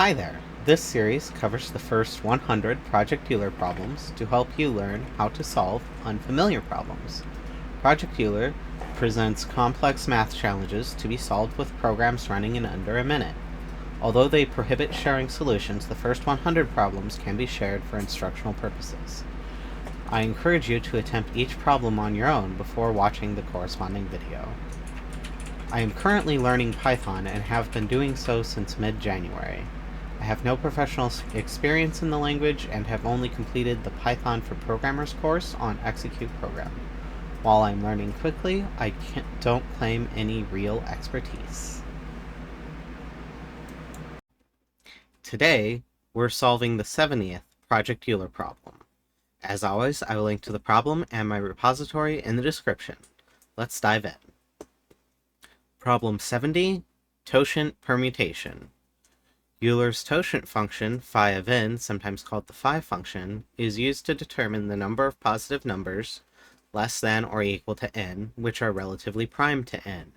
Hi there! This series covers the first 100 Project Euler problems to help you learn how to solve unfamiliar problems. Project Euler presents complex math challenges to be solved with programs running in under a minute. Although they prohibit sharing solutions, the first 100 problems can be shared for instructional purposes. I encourage you to attempt each problem on your own before watching the corresponding video. I am currently learning Python and have been doing so since mid-January. I have no professional experience in the language and have only completed the Python for Programmers course on Execute Program. While I'm learning quickly, I don't claim any real expertise. Today, we're solving the 70th Project Euler problem. As always, I will link to the problem and my repository in the description. Let's dive in. Problem 70, Totient Permutation. Euler's totient function, phi of n, sometimes called the phi function, is used to determine the number of positive numbers less than or equal to n, which are relatively prime to n.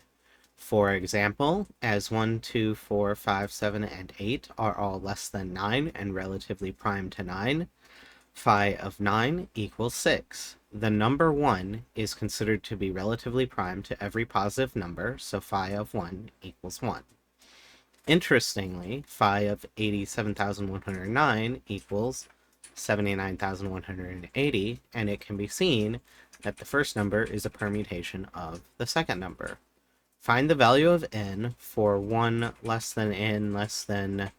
For example, as 1, 2, 4, 5, 7, and 8 are all less than 9 and relatively prime to 9, phi of 9 equals 6. The number 1 is considered to be relatively prime to every positive number, so phi of 1 equals 1. Interestingly, phi of 87,109 equals 79,180, and it can be seen that the first number is a permutation of the second number. Find the value of n for 1 less than n less than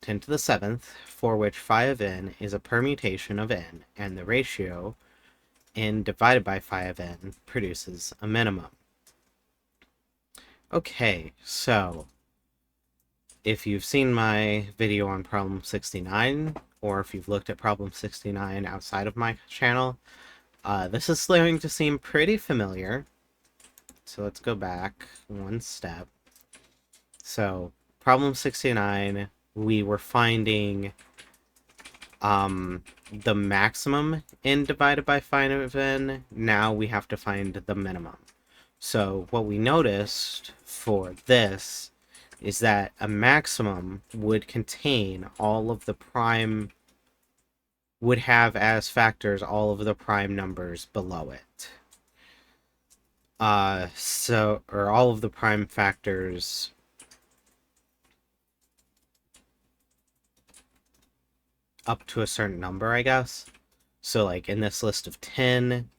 10 to the 7th, for which phi of n is a permutation of n, and the ratio n divided by phi of n produces a minimum. Okay, so if you've seen my video on problem 69, or if you've looked at problem 69 outside of my channel, this is going to seem pretty familiar. So let's go back one step. So problem 69, we were finding the maximum n divided by phi of n. Now we have to find the minimum. So what we noticed for this is that a maximum would contain all of the prime, would have as factors all of the prime numbers below it. Or all of the prime factors up to a certain number, I guess. So like in this list of 10,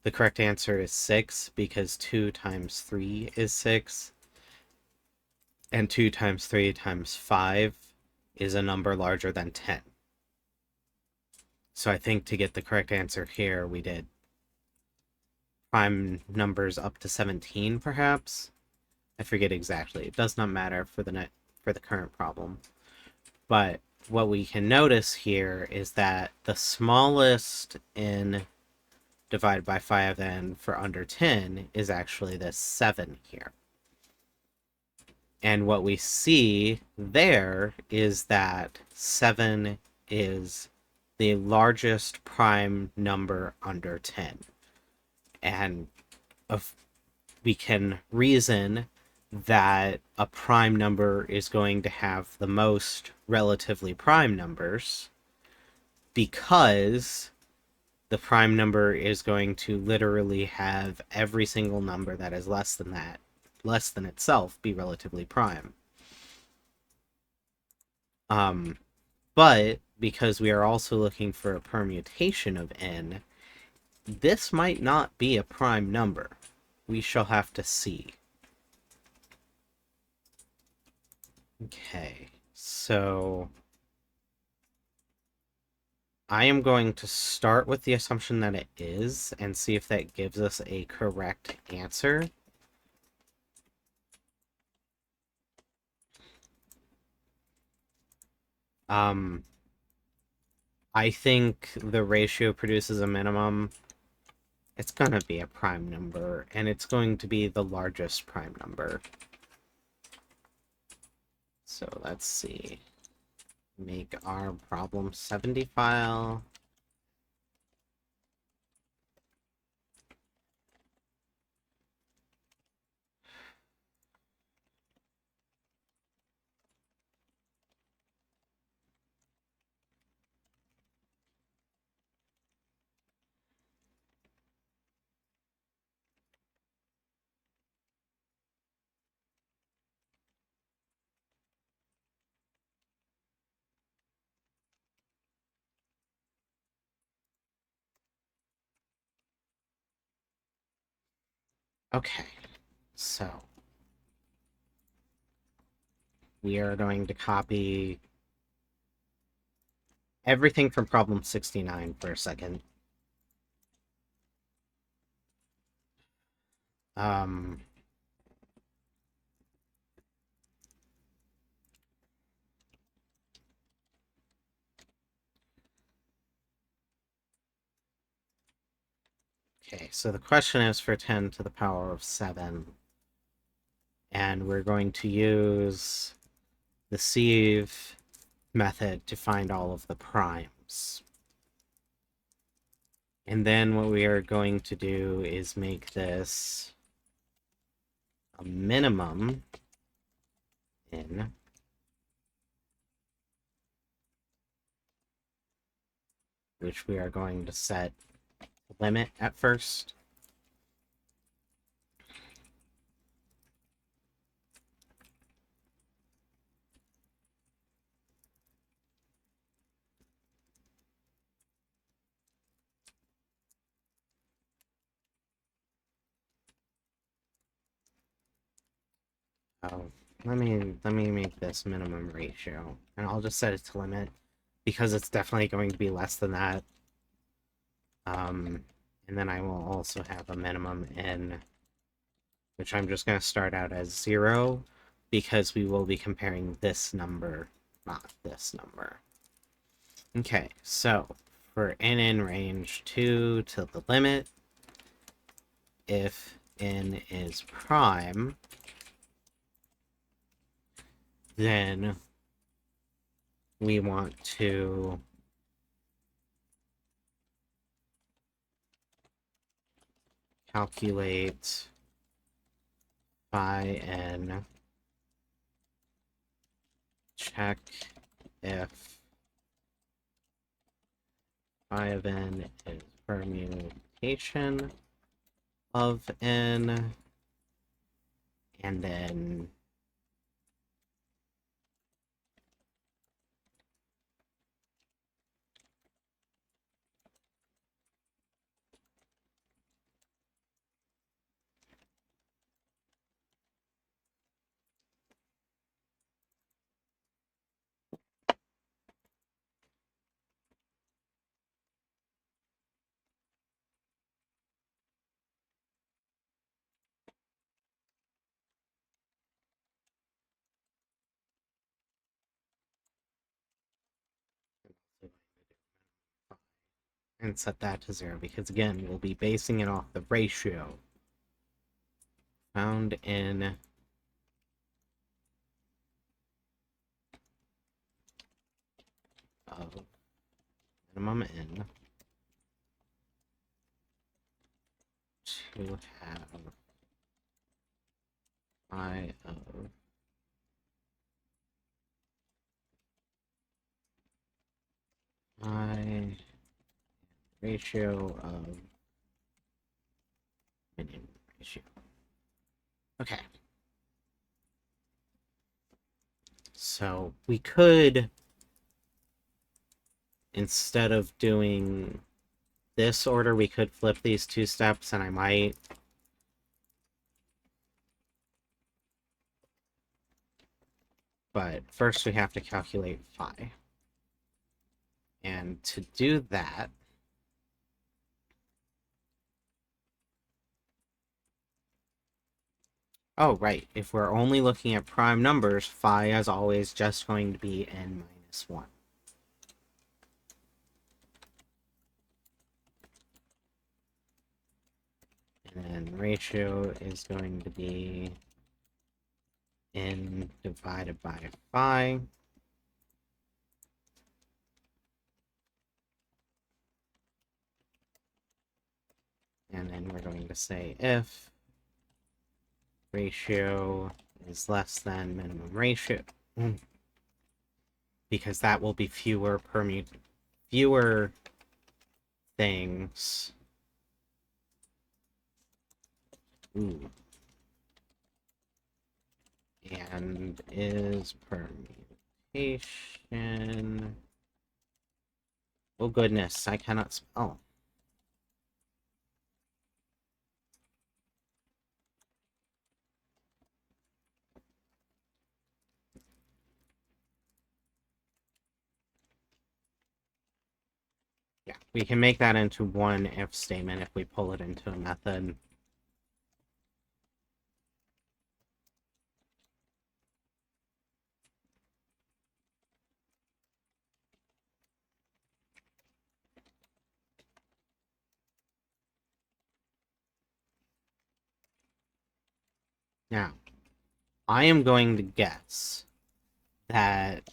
the correct answer is 6 because 2 times 3 is 6. And 2 times 3 times 5 is a number larger than 10. So I think to get the correct answer here, we did prime numbers up to 17, perhaps. I forget exactly. It does not matter for the current problem. But what we can notice here is that the smallest n divided by phi of n for under 10 is actually this 7 here. And what we see there is that 7 is the largest prime number under 10. And we can reason that a prime number is going to have the most relatively prime numbers because the prime number is going to literally have every single number that is less than itself, be relatively prime. But because we are also looking for a permutation of n, this might not be a prime number. We shall have to see. Okay, so I am going to start with the assumption that it is and see if that gives us a correct answer. I think the ratio produces a minimum. It's going to be a prime number, and it's going to be the largest prime number. So let's see. Make our problem 70 file. Okay, so we are going to copy everything from problem 69 for a second. Um, okay, so the question is for 10 to the power of 7. And we're going to use the sieve method to find all of the primes. And then what we are going to do is make this a minimum in which we are going to set limit at first. Oh, let me make this minimum ratio, and I'll just set it to limit because it's definitely going to be less than that. And then I will also have a minimum in, which I'm just going to start out as 0 because we will be comparing this number, not this number. Okay, so for n in range 2 to the limit, if n is prime, then we want to calculate phi n, check if phi of n is permutation of n, and then and set that to 0 because again we'll be basing it off the ratio found in of minimum n to have phi of phi ratio of minimum ratio. Okay. So we could, instead of doing this order, we could flip these two steps, and I might. But first we have to calculate phi. And to do that, oh, right, if we're only looking at prime numbers, phi is always just going to be n minus 1. And then ratio is going to be n divided by phi. And then we're going to say if ratio is less than minimum ratio, because that will be fewer things. Ooh. And is permutation. Oh goodness, I cannot spell. Yeah, we can make that into one if statement if we pull it into a method. Now, I am going to guess that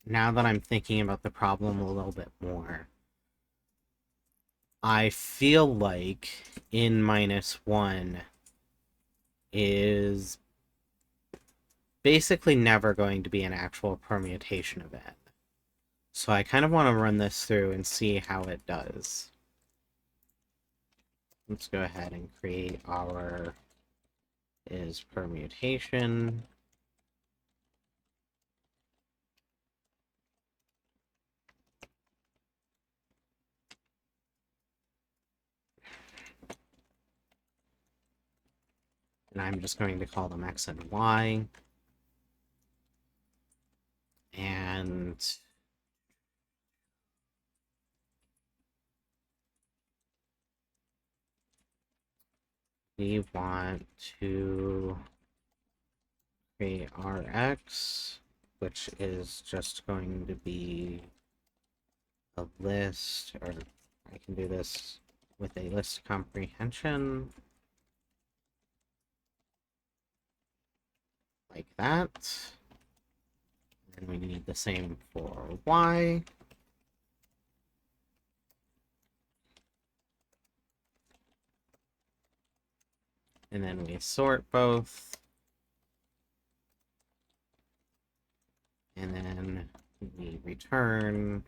now that I'm thinking about the problem a little bit more, I feel like n minus 1 is basically never going to be an actual permutation event. So I kind of want to run this through and see how it does. Let's go ahead and create our is permutation. And I'm just going to call them x and y. And we want to create our x, which is just going to be a list, or I can do this with a list comprehension. Like that. And we need the same for y. And then we sort both. And then we return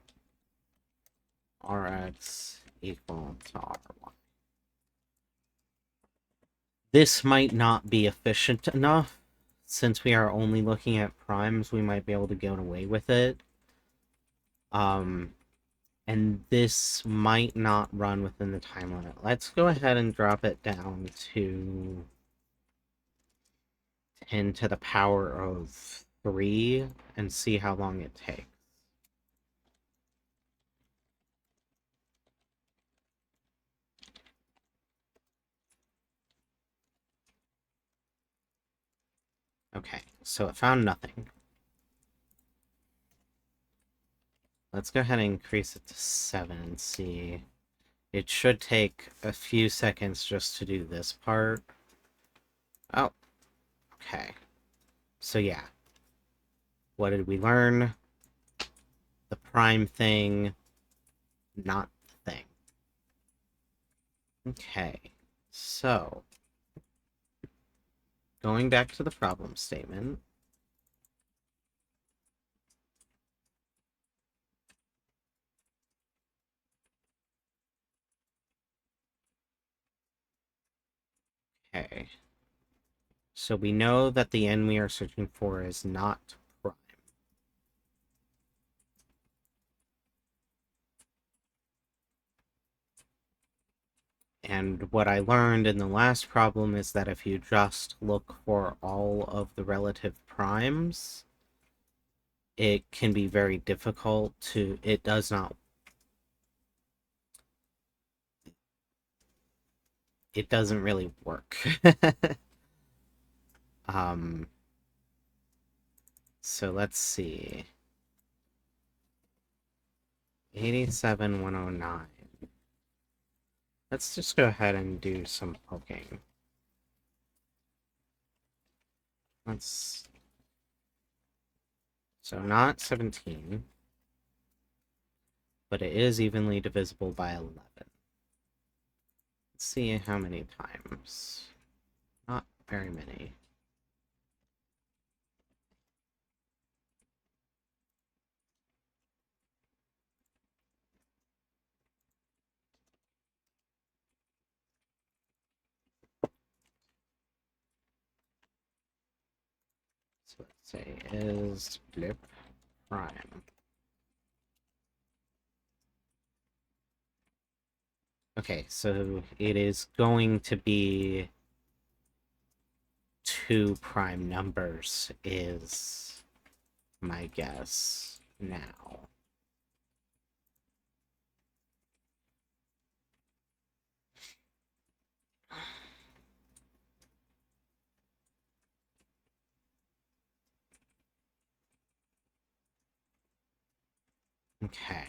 Rx equal to Ry. This might not be efficient enough. Since we are only looking at primes, we might be able to get away with it. And this might not run within the time limit. Let's go ahead and drop it down to 10 to the power of 3 and see how long it takes. Okay, so it found nothing. Let's go ahead and increase it to 7 and see. It should take a few seconds just to do this part. Oh, okay. So yeah. What did we learn? The prime thing, not the thing. Okay, so going back to the problem statement. Okay. So we know that the n we are searching for is not prime. And what I learned in the last problem is that if you just look for all of the relative primes, it can be very difficult to... It does not... It doesn't really work. So let's see. 87,109. Let's just go ahead and do some poking. So not 17, but it is evenly divisible by 11. Let's see how many times. Not very many. So let's say is blip prime. Okay, so it is going to be 2 prime numbers is my guess now. Okay.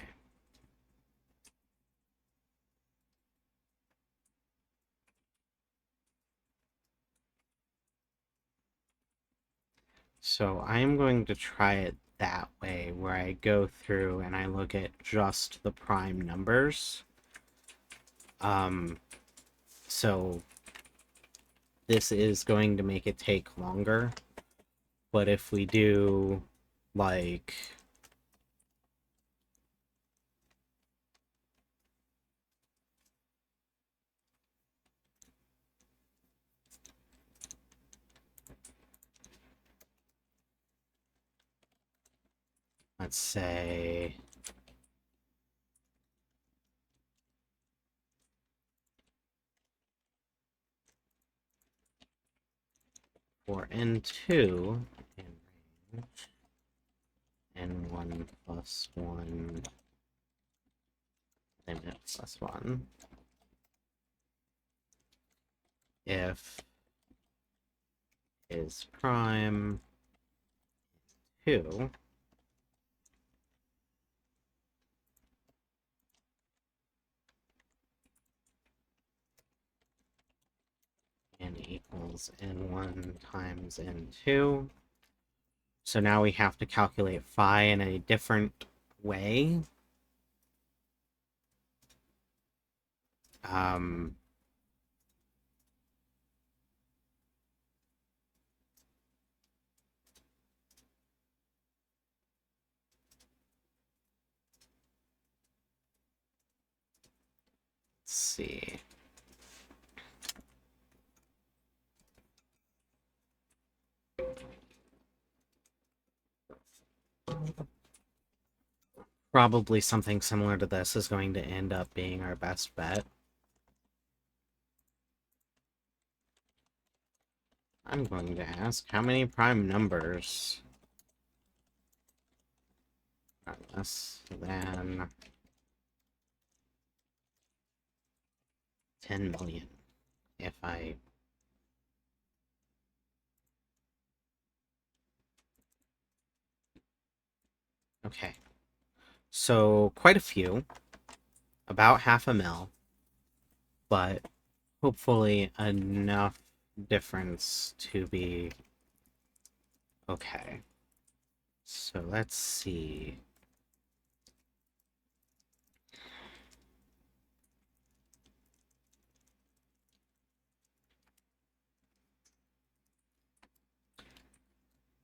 So I'm going to try it that way, where I go through and I look at just the prime numbers. So this is going to make it take longer, but if we do, like, let's say, for n2 in range, n1 plus 1 limit plus 1, if is prime 2, n equals n1 times n2. So now we have to calculate phi in a different way. Um, let's see. Probably something similar to this is going to end up being our best bet. I'm going to ask how many prime numbers are less than 10 million. If I... Okay. So, quite a few. About half a mil. But hopefully enough difference to be okay. So let's see.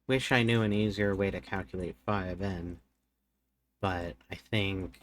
Wish I knew an easier way to calculate phi of n, but I think...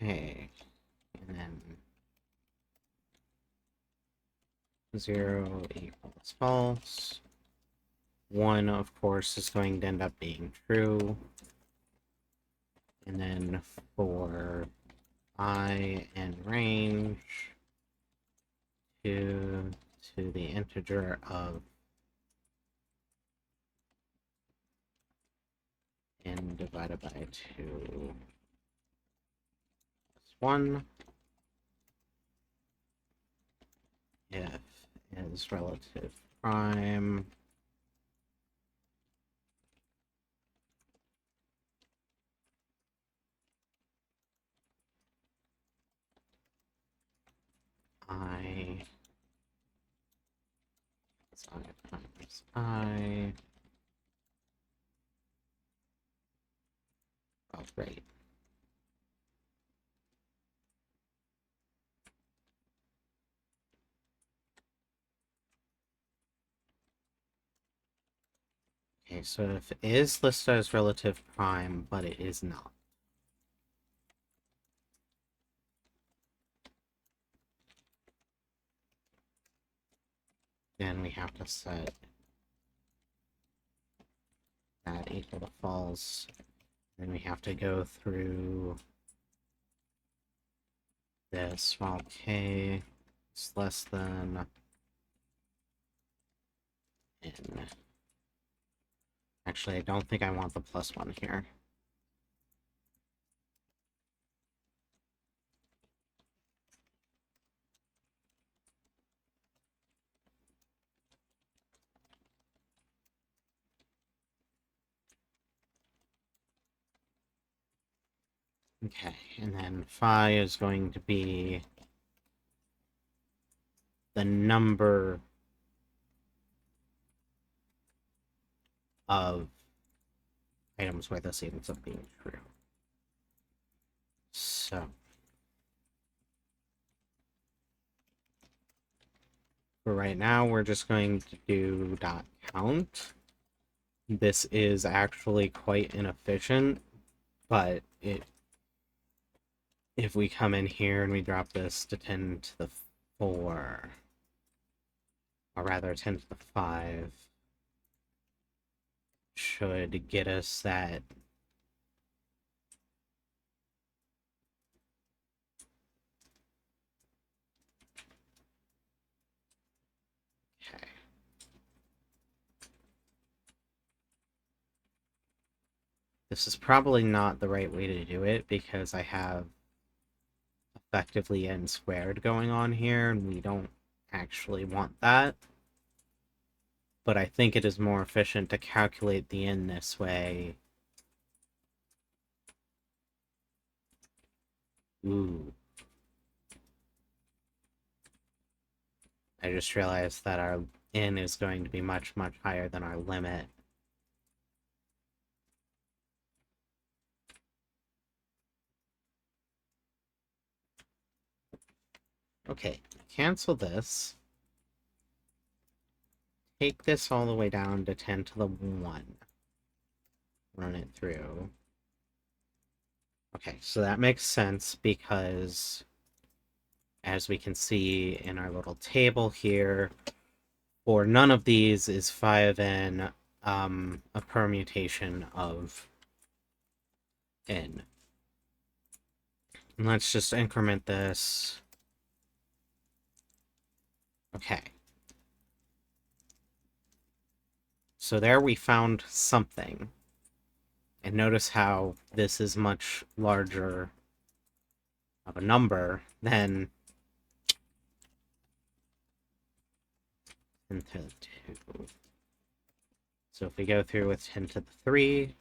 Okay, and then 0 equals false. 1, of course, is going to end up being true. And then for I in range, 2 to the integer of n divided by 2 plus 1, if is relative prime, I is I times I. Oh, great. Okay, so if it is listed as relative prime, but it is not. Then we have to set that equal to false. Then we have to go through this while k is less than n. Actually, I don't think I want the plus 1 here. Okay, and then phi is going to be the number of items where this ends up being true. So, for right now, we're just going to do dot count. This is actually quite inefficient, but if we come in here and we drop this to 10 to the 4, or rather 10 to the 5, should get us that okay. This is probably not the right way to do it because I have effectively n squared going on here, and we don't actually want that. But I think it is more efficient to calculate the n this way. Ooh. I just realized that our n is going to be much, much higher than our limit. Okay, cancel this. Take this all the way down to 10 to the 1. Run it through. Okay, so that makes sense because, as we can see in our little table here, for none of these is 5n a permutation of n. And let's just increment this. Okay. So there we found something. And notice how this is much larger of a number than 10 to the 2. So if we go through with 10 to the 3,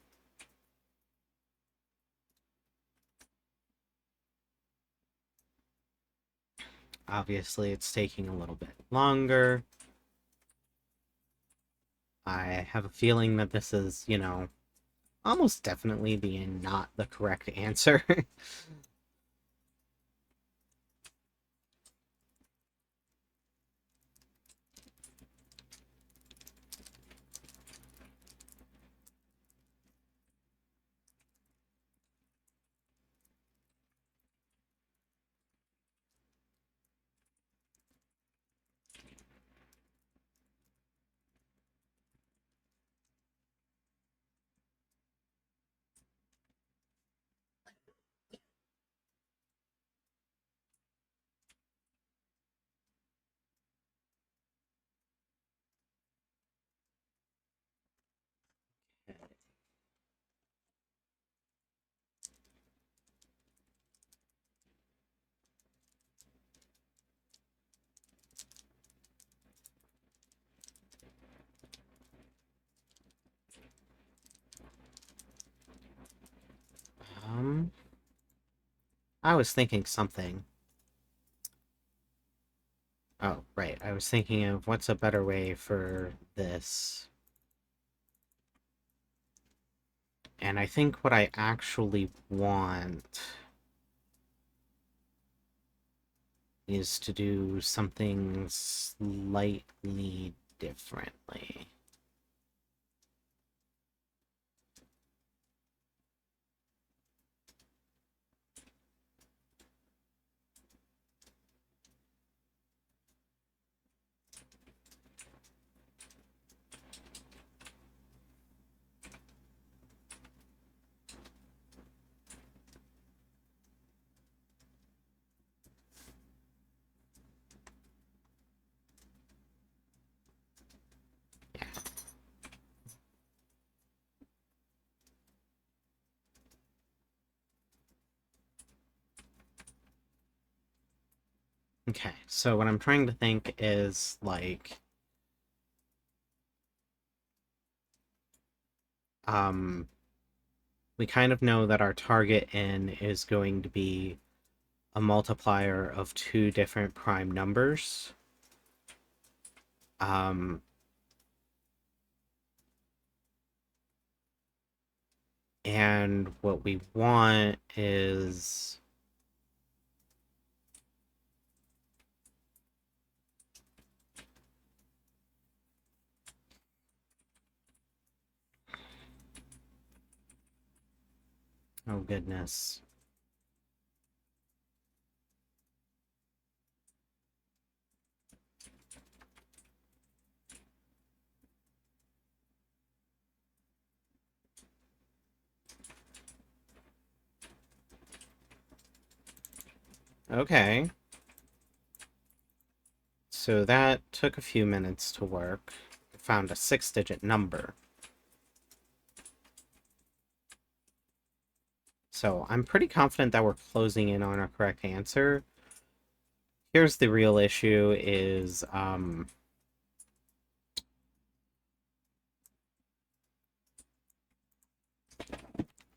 obviously it's taking a little bit longer. I have a feeling that this is, almost definitely not the correct answer. I was thinking something. Oh, right. I was thinking of what's a better way for this. And I think what I actually want is to do something slightly differently. Okay, so what I'm trying to think is, like, we kind of know that our target n is going to be a multiplier of two different prime numbers. Um, and what we want is oh goodness. Okay. So that took a few minutes to work. Found a 6-digit number. So I'm pretty confident that we're closing in on our correct answer. Here's the real issue is,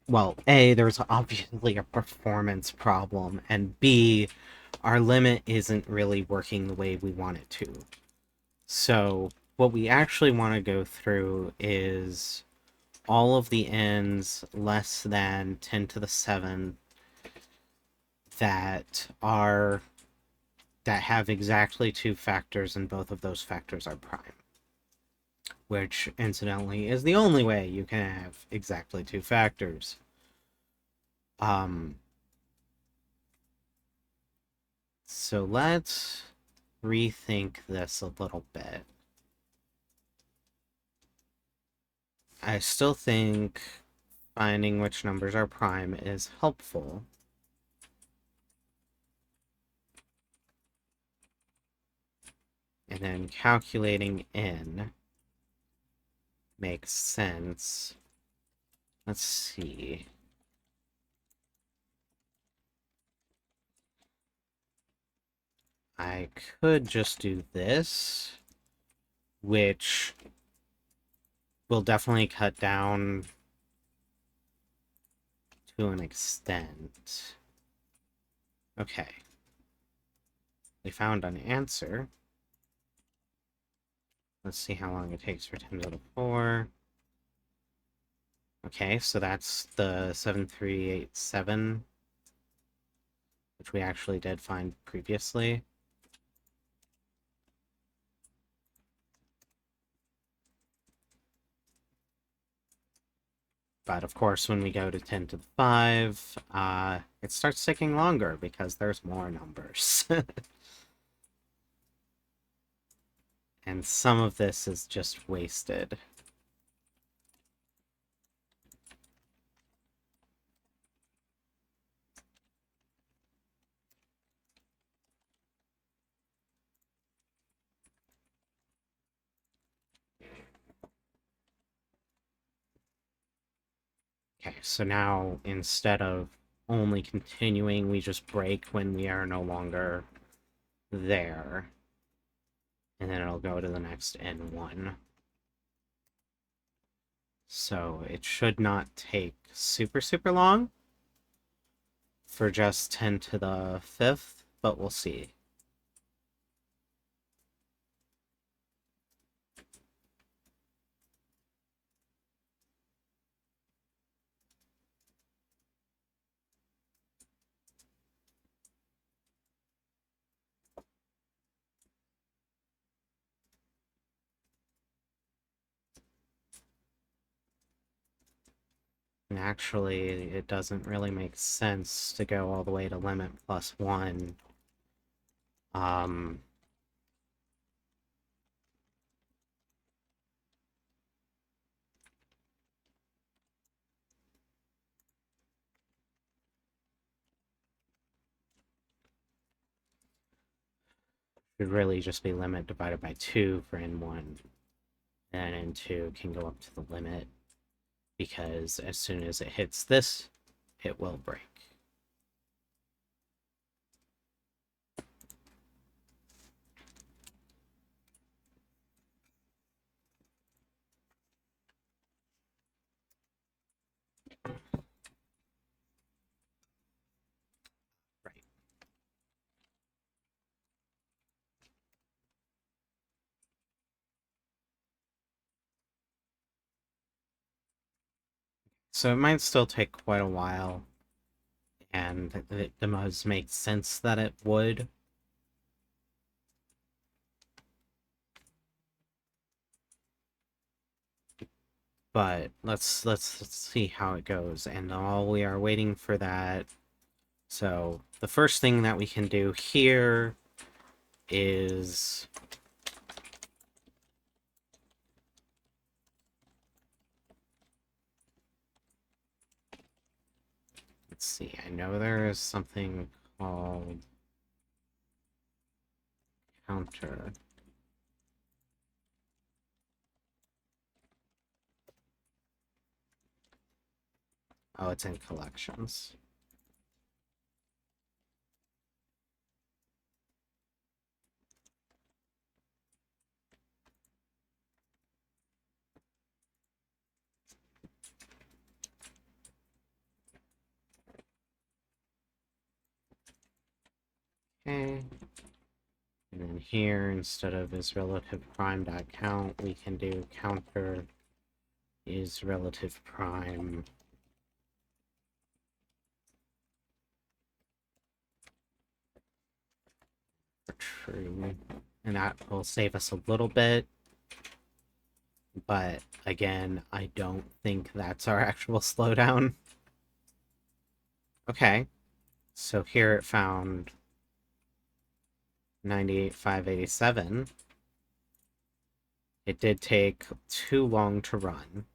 well, A, there's obviously a performance problem, and B, our limit isn't really working the way we want it to. So what we actually want to go through is all of the n's less than 10 to the 7th that have exactly two factors, and both of those factors are prime. Which, incidentally, is the only way you can have exactly two factors. So let's rethink this a little bit. I still think finding which numbers are prime is helpful. And then calculating n makes sense. Let's see. I could just do this, which will definitely cut down to an extent. Okay. We found an answer. Let's see how long it takes for 10 to the 4. Okay, so that's the 7387, which we actually did find previously. But of course, when we go to 10 to the 5, it starts taking longer because there's more numbers. And some of this is just wasted. Okay, so now instead of only continuing, we just break when we are no longer there. And then it'll go to the next N1. So it should not take super, super long for just 10 to the 5th, but we'll see. And actually, it doesn't really make sense to go all the way to limit plus 1. Should really just be limit divided by 2 for N1. And N2 can go up to the limit, because as soon as it hits this, it will break. So it might still take quite a while, and it does make sense that it would. But let's see how it goes. And while we are waiting for that, so the first thing that we can do here is let's see, I know there is something called counter. Oh, it's in collections. Okay. And then here, instead of is relative prime dot count, we can do counter is relative prime for true. And that will save us a little bit. But again, I don't think that's our actual slowdown. Okay. So here it found 98,587. It did take too long to run.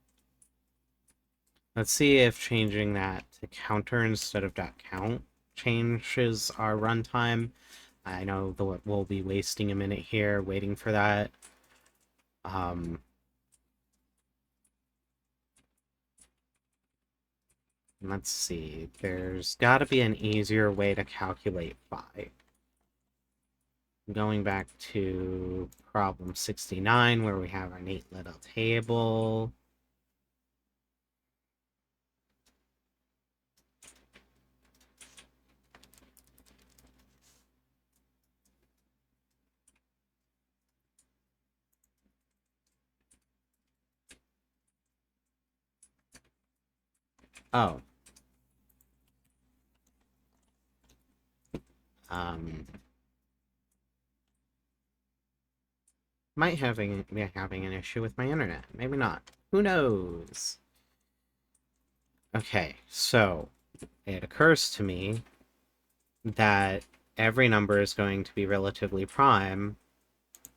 Let's see if changing that to counter instead of .count changes our runtime. I know we'll be wasting a minute here waiting for that. Let's see. There's got to be an easier way to calculate phi. Going back to problem 69, where we have our neat little table. Oh. Might be having an issue with my internet. Maybe not. Who knows? Okay, so it occurs to me that every number is going to be relatively prime,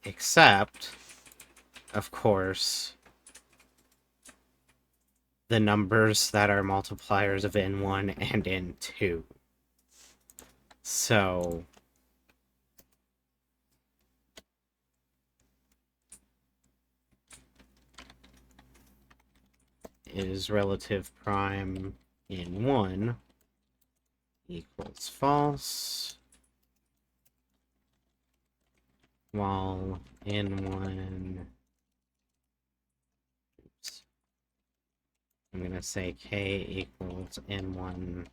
except, of course, the numbers that are multipliers of n1 and n2. So is relative prime n1 equals false, while n1, oops, I'm going to say k equals n1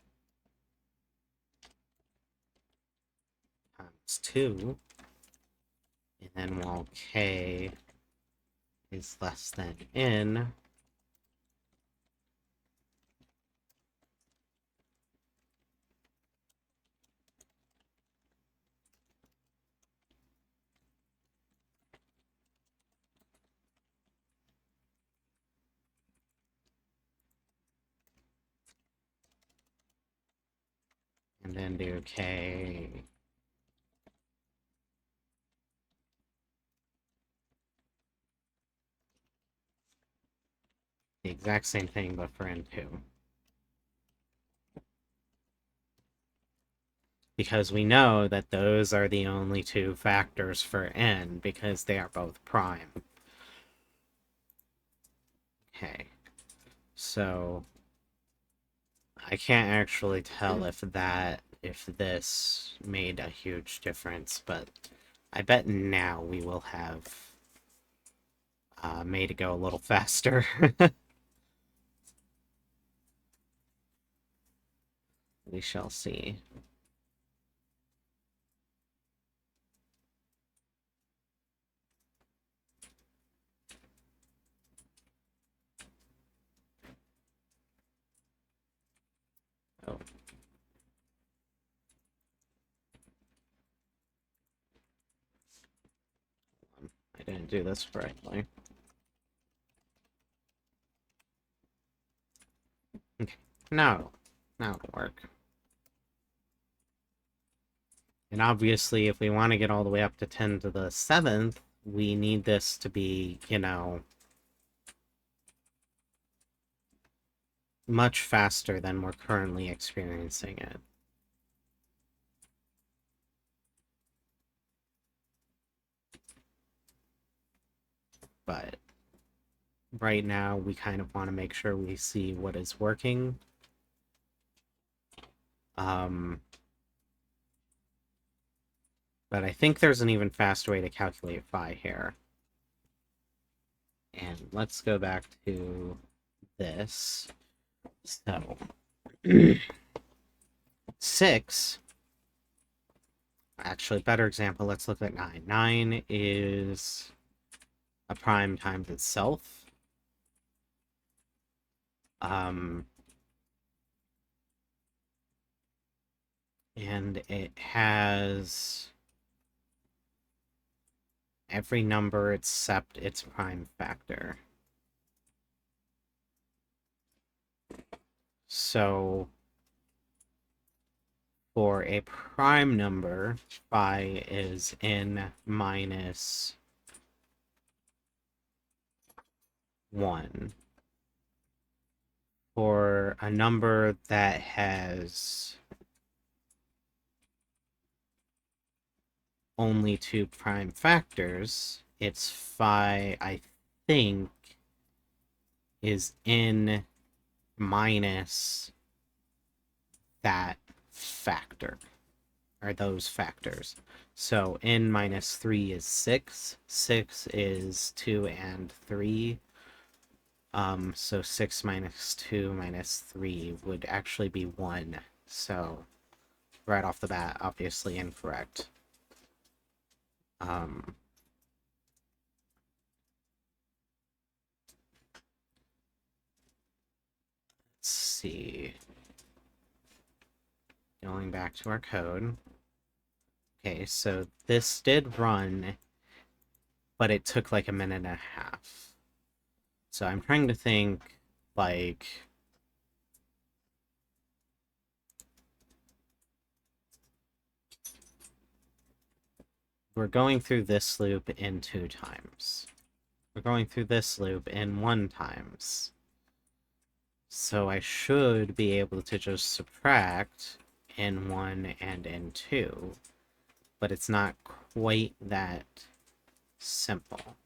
times 2, and then while k is less than n, and then do k the exact same thing but for n2. Because we know that those are the only two factors for n, because they are both prime. Okay, so I can't actually tell if this made a huge difference, but I bet now we will have made it go a little faster. We shall see. didn't do this correctly. Okay, now it'll work. And obviously, if we want to get all the way up to 10 to the 7th, we need this to be, you know, much faster than we're currently experiencing it. But right now, we kind of want to make sure we see what is working. But I think there's an even faster way to calculate phi here. And let's go back to this. So, 6. Actually, better example, let's look at 9. 9 is a prime times itself. And it has every number except its prime factor. So for a prime number, phi is n minus 1. For a number that has only 2 prime factors, its phi, I think, is n minus that factor, or those factors. So n minus 3 is 6. 6 is 2 and 3. So 6 minus 2 minus 3 would actually be 1. So right off the bat, obviously incorrect. Let's see. Going back to our code. Okay, so this did run, but it took like a minute and a half. So I'm trying to think, like, we're going through this loop in 2 times. We're going through this loop in 1 times. So I should be able to just subtract n1 and n2, but it's not quite that simple.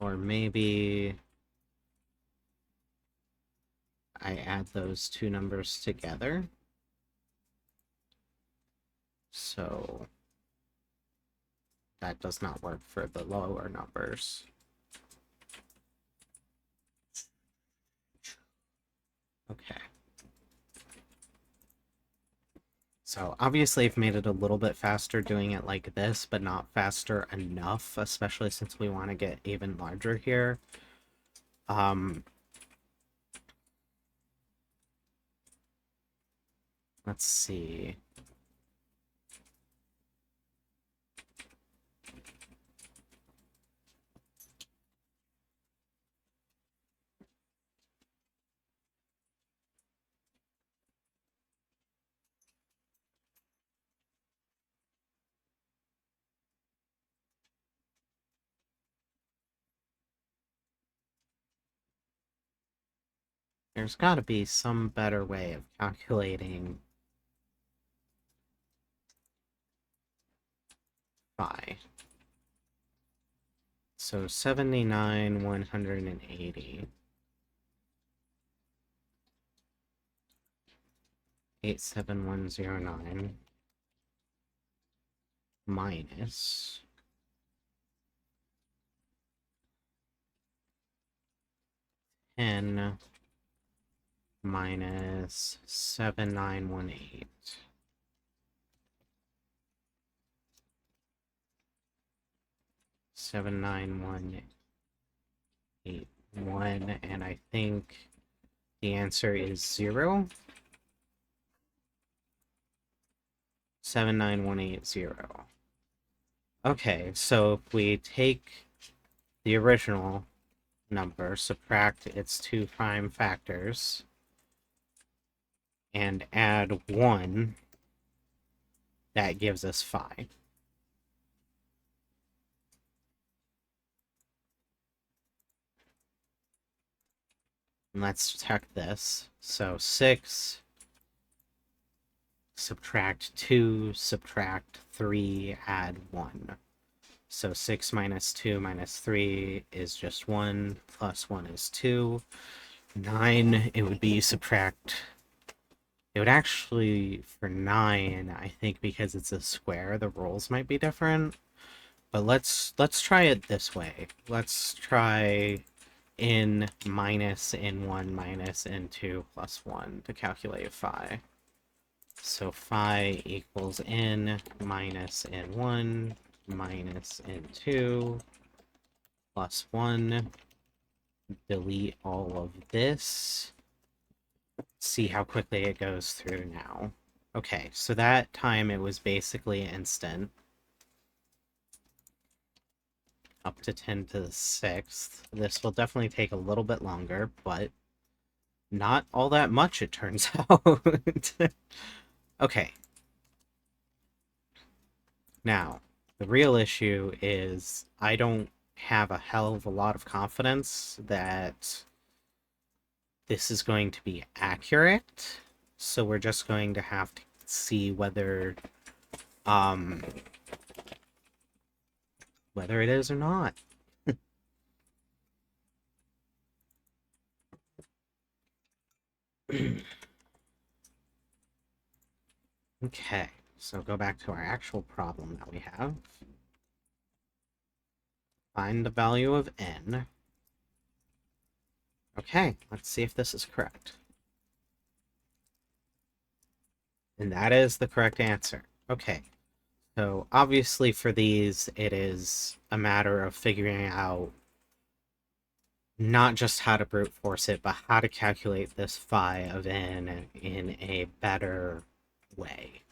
Or maybe I add those 2 numbers together. So that does not work for the lower numbers. Okay. So obviously I've made it a little bit faster doing it like this, but not faster enough, especially since we want to get even larger here. Let's see. There's got to be some better way of calculating phi. So 79, 180. 87109 minus 10 minus 7918. 79181, and I think the answer is 0. 79180. Okay, so if we take the original number, subtract its 2 prime factors, and add 1, that gives us 5. And let's check this. So 6, subtract 2, subtract 3, add 1. So 6 minus 2 minus 3 is just 1, plus 1 is 2. 9, it would be subtract... It would actually, for 9, I think because it's a square, the rules might be different. But let's try it this way. Let's try n minus n1 minus n2 plus 1 to calculate phi. So phi equals n minus n1 minus n2 plus 1. Delete all of this. See how quickly it goes through now. Okay, so that time it was basically instant. Up to 10 to the 6th. This will definitely take a little bit longer, but not all that much, it turns out. Okay. Now, the real issue is I don't have a hell of a lot of confidence that this is going to be accurate, so we're just going to have to see whether it is or not. Okay, so go back to our actual problem that we have. Find the value of n. Okay, let's see if this is correct. And that is the correct answer. Okay, so obviously for these, it is a matter of figuring out not just how to brute force it, but how to calculate this phi of n in a better way.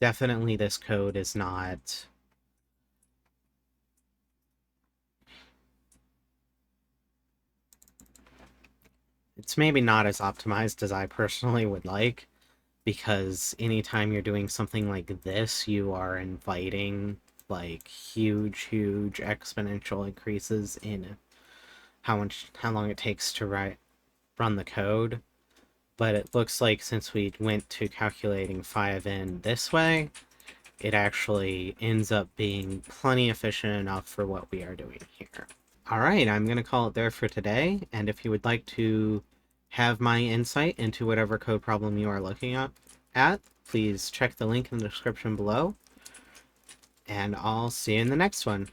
Definitely this code is not... It's maybe not as optimized as I personally would like, because anytime you're doing something like this, you are inviting, like, huge exponential increases in how long it takes to run the code. But it looks like since we went to calculating phi of n this way, it actually ends up being plenty efficient enough for what we are doing here. Alright, I'm going to call it there for today, and if you would like to have my insight into whatever code problem you are looking at, please check the link in the description below, and I'll see you in the next one.